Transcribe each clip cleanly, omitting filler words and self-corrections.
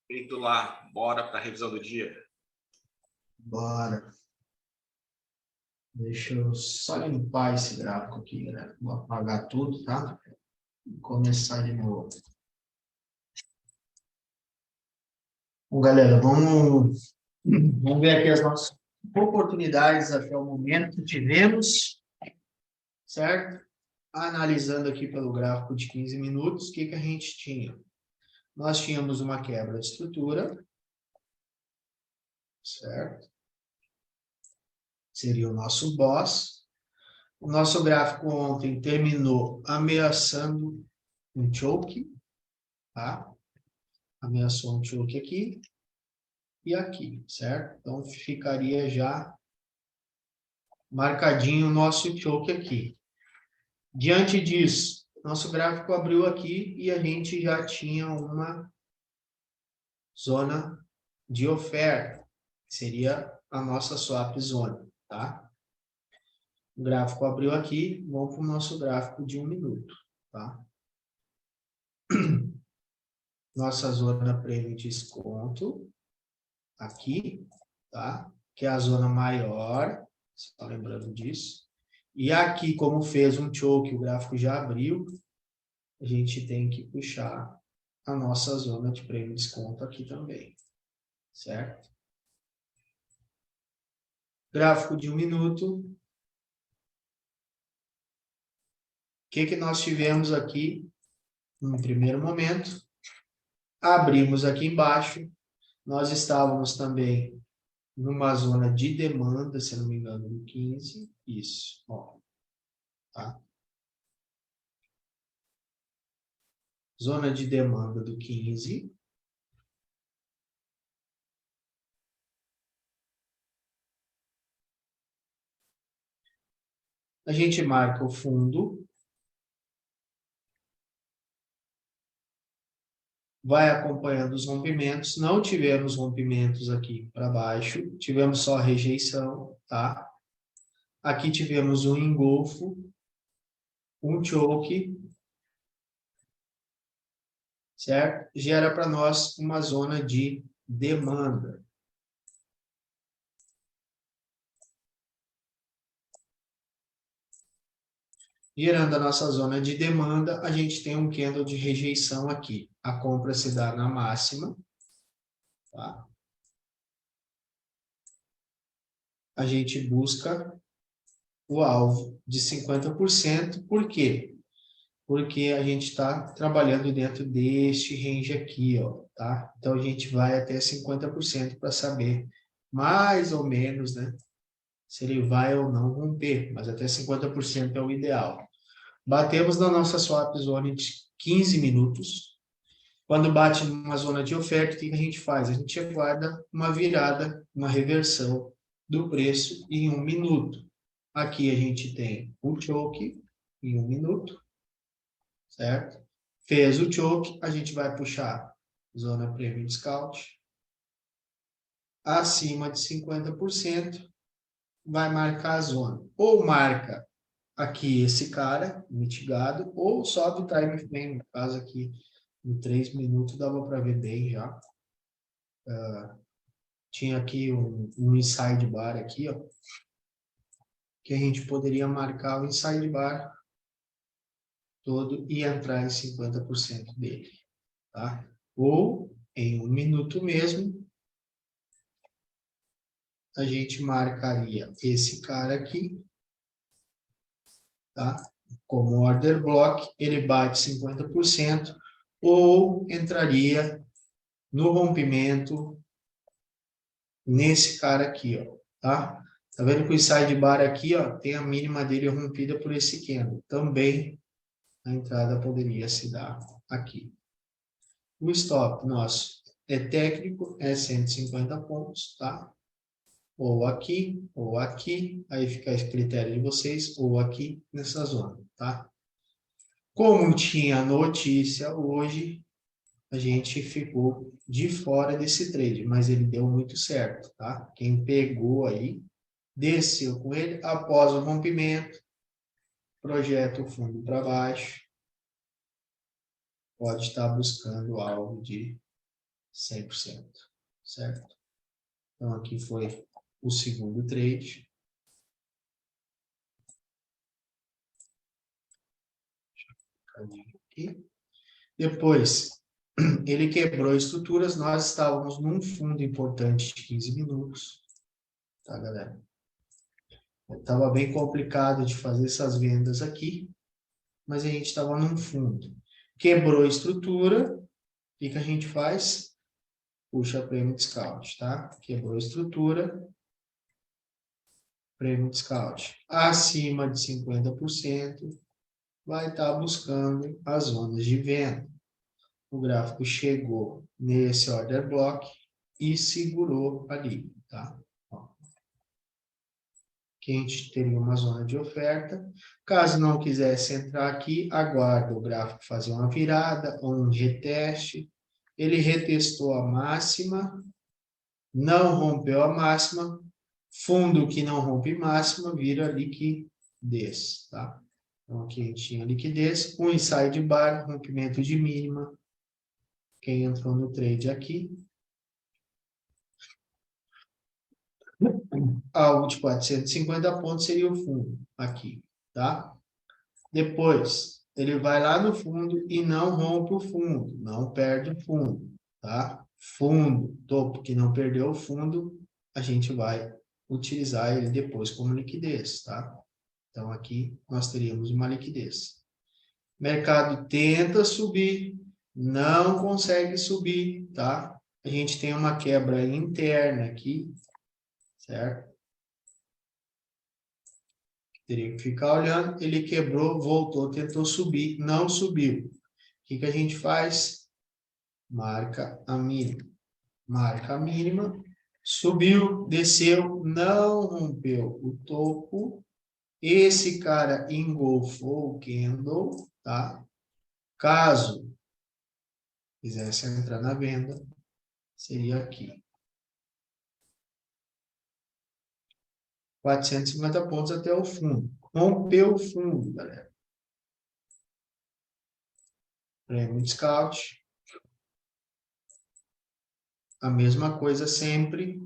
Feito lá, bora para a revisão do dia. Bora. Deixa eu só limpar esse gráfico aqui, né? Vou apagar tudo, tá? E começar de novo. Bom, galera, vamos ver aqui as nossas oportunidades até o momento que tivemos, certo? Analisando aqui pelo gráfico de 15 minutos, o que a gente tinha? Nós tínhamos uma quebra de estrutura, certo? Seria o nosso boss. O nosso gráfico ontem terminou ameaçando um choke, tá? Ameaçou um choke aqui e aqui, certo? Então, ficaria já marcadinho o nosso choke aqui. Diante disso, nosso gráfico abriu aqui e a gente já tinha uma zona de oferta, que seria a nossa swap zone, tá? O gráfico abriu aqui, vamos para o nosso gráfico de 1 minuto, tá? Nossa zona prêmio desconto, aqui, tá? Que é a zona maior, só lembrando disso. E aqui, como fez um choke, o gráfico já abriu, a gente tem que puxar a nossa zona de prêmio desconto aqui também, certo? Gráfico de 1 minuto. O que nós tivemos aqui no primeiro momento? Abrimos aqui embaixo, nós estávamos também numa zona de demanda, se não me engano, no 15, isso, ó, tá? Zona de demanda do 15. A gente marca o fundo. Vai acompanhando os rompimentos. Não tivemos rompimentos aqui para baixo. Tivemos só rejeição, tá? Aqui tivemos um engolfo, um choke, certo? Gera para nós uma zona de demanda. Gerando a nossa zona de demanda, a gente tem um candle de rejeição aqui. A compra se dá na máxima, tá? A gente busca o alvo de 50%. Por quê? Porque a gente está trabalhando dentro deste range aqui, ó, tá? Então, a gente vai até 50% para saber, mais ou menos, né, se ele vai ou não romper, mas até 50% é o ideal. Batemos na nossa swap zone de 15 minutos. Quando bate numa zona de oferta, o que a gente faz? A gente aguarda uma virada, uma reversão do preço em 1 minuto. Aqui a gente tem o choke em 1 minuto, certo? Fez o choke, a gente vai puxar zona premium discount acima de 50%, vai marcar a zona. Ou marca aqui esse cara, mitigado, ou sobe o time frame, no caso aqui, em 3 minutos dava para ver bem já. Tinha aqui um inside bar aqui, ó, que a gente poderia marcar o inside bar todo e entrar em 50% dele, tá? Ou em 1 minuto mesmo, a gente marcaria esse cara aqui, tá? Como order block, ele bate 50%, ou entraria no rompimento nesse cara aqui, ó, tá? Tá vendo que o inside bar aqui, ó, tem a mínima dele rompida por esse candle. Também a entrada poderia se dar aqui. O stop nosso é técnico, é 150 pontos, tá? Ou aqui, aí fica a critério de vocês, ou aqui nessa zona, tá? Como tinha notícia hoje, a gente ficou de fora desse trade, mas ele deu muito certo, tá? Quem pegou aí, desceu com ele, após o rompimento, projeta o fundo para baixo, pode estar buscando algo de 100%, certo? Então, aqui foi o segundo trade. Aqui. Depois, ele quebrou estruturas, nós estávamos num fundo importante de 15 minutos. Tá, galera? Estava bem complicado de fazer essas vendas aqui, mas a gente estava num fundo. Quebrou a estrutura, o que a gente faz? Puxa prêmio discount, tá? Quebrou a estrutura, prêmio discount. Acima de 50%, vai estar buscando as zonas de venda. O gráfico chegou nesse order block e segurou ali, tá? Ó. Aqui a gente teria uma zona de oferta. Caso não quisesse entrar aqui, aguarda o gráfico fazer uma virada ou um reteste. Ele retestou a máxima, não rompeu a máxima. Fundo que não rompe máxima vira liquidez, tá? Então aqui a gente tinha liquidez, um inside bar, rompimento de mínima. Quem entrou no trade aqui, algo de 450 pontos seria o fundo, aqui, tá? Depois, ele vai lá no fundo e não rompe o fundo, não perde o fundo, tá? Fundo, topo que não perdeu o fundo, a gente vai utilizar ele depois como liquidez, tá? Então, aqui nós teríamos uma liquidez. Mercado tenta subir, não consegue subir, tá? A gente tem uma quebra interna aqui, certo? Teria que ficar olhando, ele quebrou, voltou, tentou subir, não subiu. O que a gente faz? Marca a mínima. Marca a mínima, subiu, desceu, não rompeu o topo. Esse cara engolfou o candle, tá? Caso quisesse entrar na venda, seria aqui. 450 pontos até o fundo. Rompeu o fundo, galera. Prêmio discount. A mesma coisa sempre.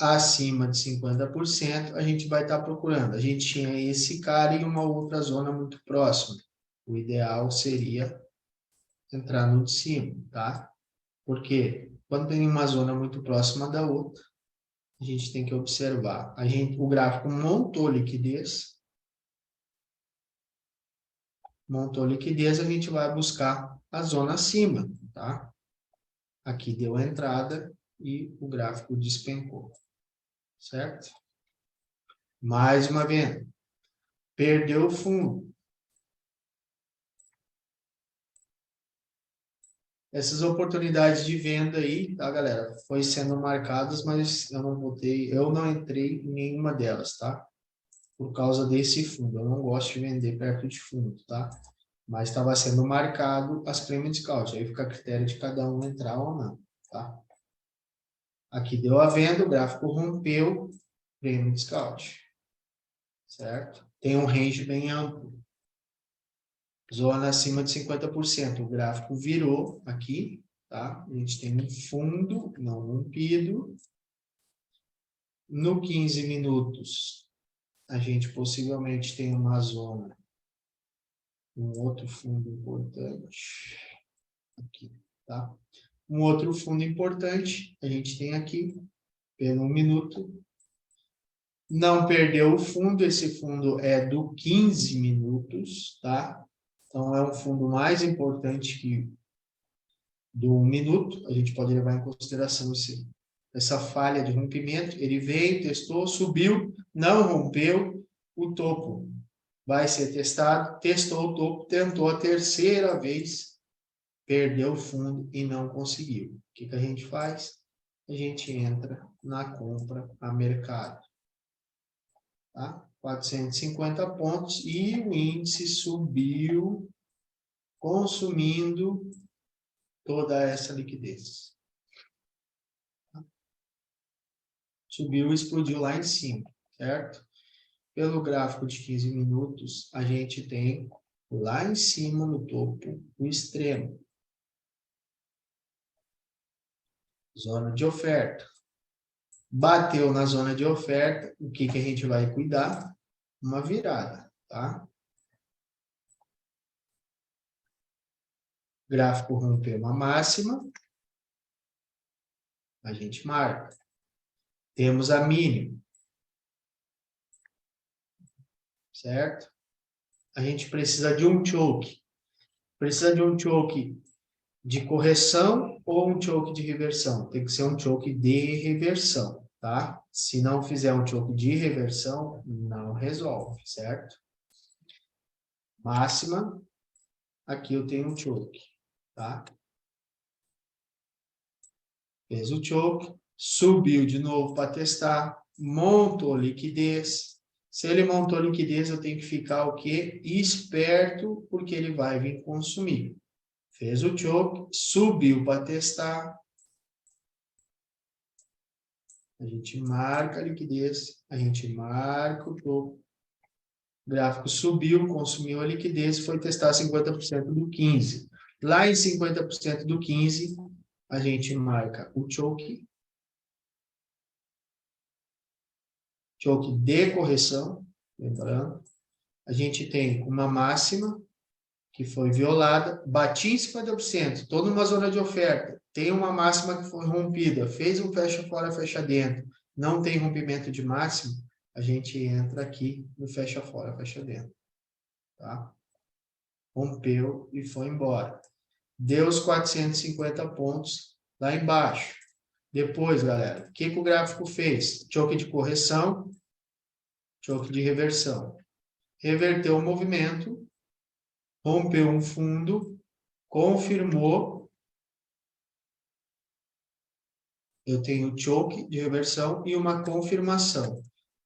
Acima de 50%, a gente vai estar procurando. A gente tinha esse cara e uma outra zona muito próxima. O ideal seria entrar no de cima, tá? Porque quando tem uma zona muito próxima da outra, a gente tem que observar. O gráfico montou liquidez, a gente vai buscar a zona acima, tá? Aqui deu a entrada e o gráfico despencou, certo? Mais uma venda. Perdeu o fundo. Essas oportunidades de venda aí, tá, galera? Foi sendo marcadas, mas eu não entrei em nenhuma delas, tá? Por causa desse fundo. Eu não gosto de vender perto de fundo, tá? Mas estava sendo marcado as prêmios discount. Aí fica a critério de cada um entrar ou não, tá? Aqui deu a venda, o gráfico rompeu, prêmio discount. Certo? Tem um range bem amplo. Zona acima de 50%. O gráfico virou aqui, tá? A gente tem um fundo não rompido. No 15 minutos, a gente possivelmente tem uma zona, um outro fundo importante. Aqui, tá? Um outro fundo importante, a gente tem aqui, pelo 1 minuto. Não perdeu o fundo, esse fundo é do 15 minutos, tá? Então, é um fundo mais importante que do 1 minuto, a gente pode levar em consideração essa falha de rompimento. Ele veio, testou, subiu, não rompeu o topo. Vai ser testado, testou o topo, tentou a terceira vez, perdeu o fundo e não conseguiu. O que a gente faz? A gente entra na compra a mercado. Tá? 450 pontos e o índice subiu, consumindo toda essa liquidez. Subiu e explodiu lá em cima, certo? Pelo gráfico de 15 minutos, a gente tem lá em cima, no topo, o extremo. Zona de oferta. Bateu na zona de oferta, o que a gente vai cuidar? Uma virada, tá? Gráfico rompeu uma máxima, a gente marca. Temos a mínima, certo? A gente precisa de um choke. Precisa de um choke de correção ou um choke de reversão? Tem que ser um choke de reversão, tá? Se não fizer um choke de reversão, não resolve, certo? Máxima, aqui eu tenho um choke, tá? Fez o choke, subiu de novo para testar, montou liquidez. Se ele montou liquidez, eu tenho que ficar o quê? Esperto, porque ele vai vir consumir. Fez o choke, subiu para testar. A gente marca a liquidez, a gente marca o choke. O gráfico subiu, consumiu a liquidez, foi testar 50% do 15. Lá em 50% do 15, a gente marca o choke de correção, lembrando. A gente tem uma máxima que foi violada, bati em 50%, estou numa zona de oferta, tem uma máxima que foi rompida, fez um fecha fora, fecha dentro, não tem rompimento de máxima, a gente entra aqui no fecha fora, fecha dentro. Tá? Rompeu e foi embora. Deu os 450 pontos lá embaixo. Depois, galera, o que o gráfico fez? Choque de correção, choque de reversão. Reverteu o movimento, rompeu um fundo, confirmou. Eu tenho choke de reversão e uma confirmação.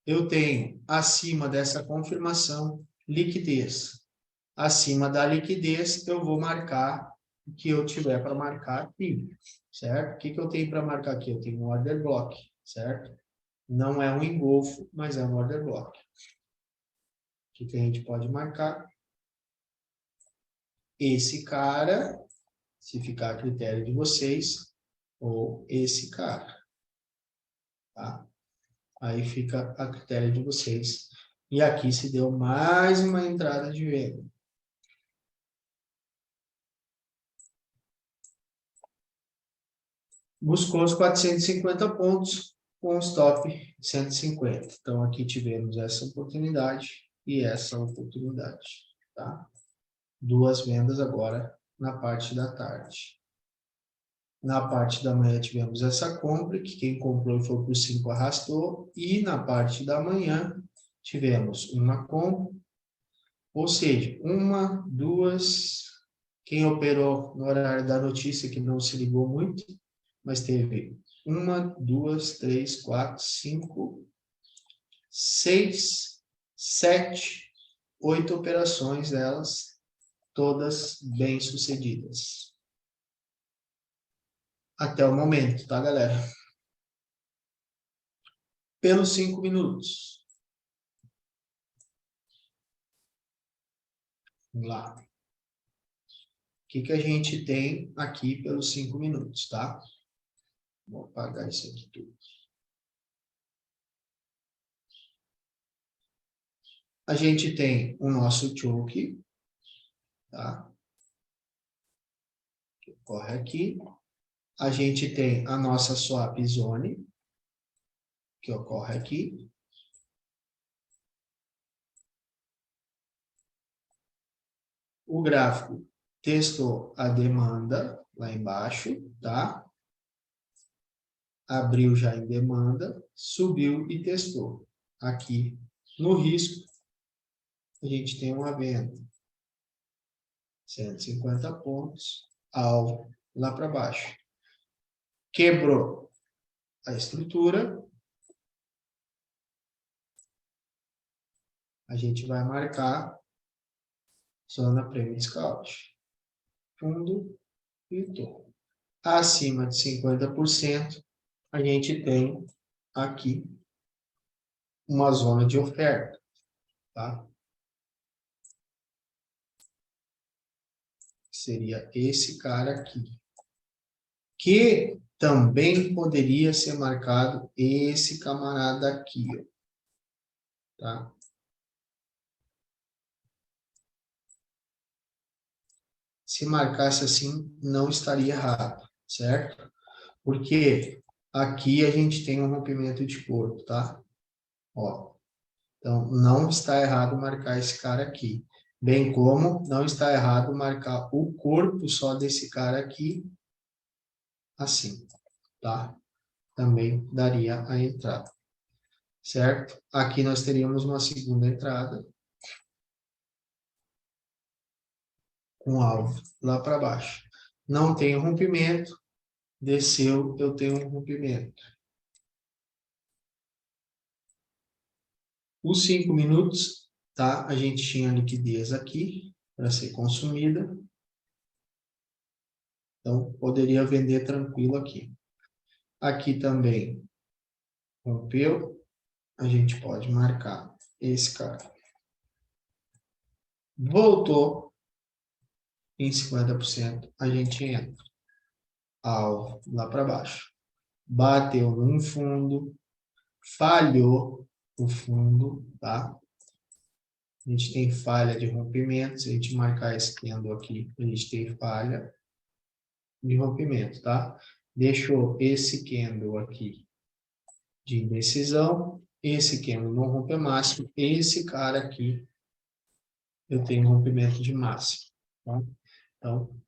Eu tenho, acima dessa confirmação, liquidez. Acima da liquidez, eu vou marcar o que eu tiver para marcar aqui, certo? O que eu tenho para marcar aqui? Eu tenho um order block, certo? Não é um engolfo, mas é um order block. O que a gente pode marcar? Esse cara, se ficar a critério de vocês, ou esse cara, tá? Aí fica a critério de vocês. E aqui se deu mais uma entrada de venda. Buscou os 450 pontos com o stop 150. Então, aqui tivemos essa oportunidade e essa oportunidade, tá? Duas vendas agora na parte da tarde. Na parte da manhã tivemos essa compra, que quem comprou e foi por 5 arrastou, e na parte da manhã tivemos uma compra, ou seja, uma, duas, quem operou no horário da notícia que não se ligou muito, mas teve uma, duas, três, quatro, cinco, seis, sete, 8 operações delas, todas bem-sucedidas. Até o momento, tá, galera? Pelos 5 minutos. Vamos lá. O que a gente tem aqui pelos 5 minutos, tá? Vou apagar isso aqui tudo. A gente tem o nosso choke, tá? Que ocorre aqui. A gente tem a nossa swap zone, que ocorre aqui. O gráfico testou a demanda lá embaixo, tá? Abriu já em demanda, subiu e testou. Aqui no risco, a gente tem uma venda. 150 pontos, alvo lá para baixo. Quebrou a estrutura. A gente vai marcar zona prêmio scout. Fundo e topo. Acima de 50%, a gente tem aqui uma zona de oferta, tá? Seria esse cara aqui. Que também poderia ser marcado esse camarada aqui, ó, tá? Se marcasse assim, não estaria errado, certo? Porque aqui a gente tem um rompimento de corpo, tá? Ó, então, não está errado marcar esse cara aqui. Bem como não está errado marcar o corpo só desse cara aqui, assim, tá? Também daria a entrada, certo? Aqui nós teríamos uma segunda entrada com alvo lá para baixo. Não tem rompimento, desceu, eu tenho um rompimento. Os 5 minutos, tá? A gente tinha liquidez aqui para ser consumida. Então, poderia vender tranquilo aqui. Aqui também rompeu, a gente pode marcar esse cara. Voltou em 50%, a gente entra. Alvo lá para baixo. Bateu num fundo, falhou o fundo, tá? A gente tem falha de rompimento, se a gente marcar esse candle aqui, a gente tem falha de rompimento, tá? Deixou esse candle aqui de indecisão, esse candle não rompe máximo, esse cara aqui eu tenho rompimento de máximo, tá? Então,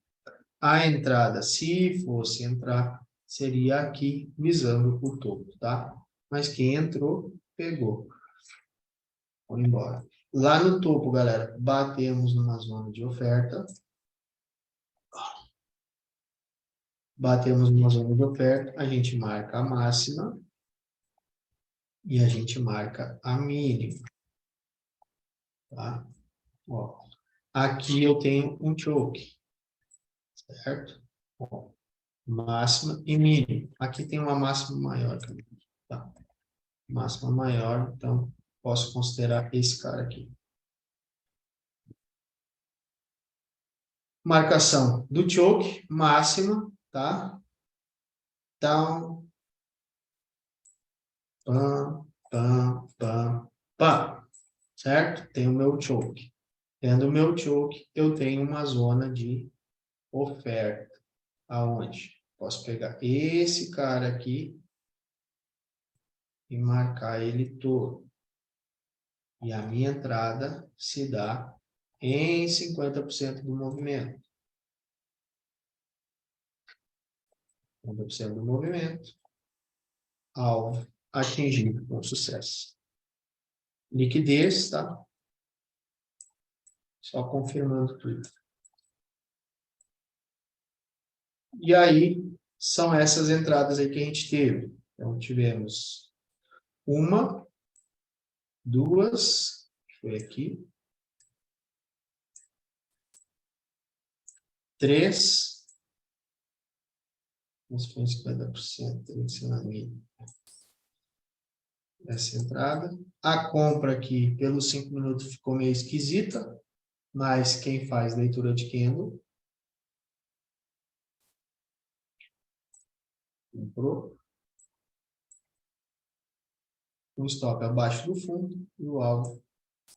a entrada, se fosse entrar, seria aqui visando o topo, tá? Mas quem entrou, pegou. Foi embora. Lá no topo, galera, batemos numa zona de oferta. Batemos numa zona de oferta, a gente marca a máxima e a gente marca a mínima. Tá? Ó, aqui eu tenho um choke, certo? Ó, máxima e mínima. Aqui tem uma máxima maior também, tá? Máxima maior, então posso considerar esse cara aqui. Marcação do choke, máxima, tá? Então, pam, pam, pam, pam, certo? Tem o meu choke. Tendo o meu choke, eu tenho uma zona de oferta. Aonde? Posso pegar esse cara aqui e marcar ele todo. E a minha entrada se dá em 50% do movimento. 50% do movimento. Alvo atingido com sucesso. Liquidez, tá? Só confirmando tudo. E aí, são essas entradas aí que a gente teve. Então, tivemos uma, duas, foi aqui, 3, mas foi 50%, tem que ser na mínima. Essa entrada. A compra aqui, pelos 5 minutos, ficou meio esquisita, mas quem faz leitura de candle, comprou. O stop abaixo do fundo e o alvo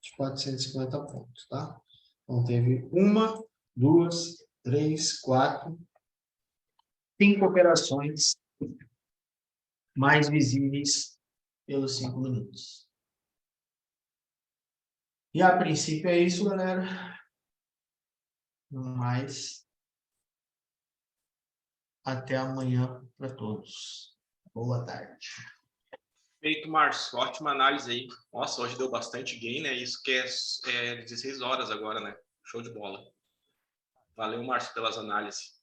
de 450 pontos, tá? Então, teve 1, 2, 3, 4, 5 operações mais visíveis pelos 5 minutos. E a princípio é isso, galera. Mais. Até amanhã para todos. Boa tarde. Feito, Márcio. Ótima análise aí. Nossa, hoje deu bastante gain, né? Isso que é 16 horas agora, né? Show de bola. Valeu, Márcio, pelas análises.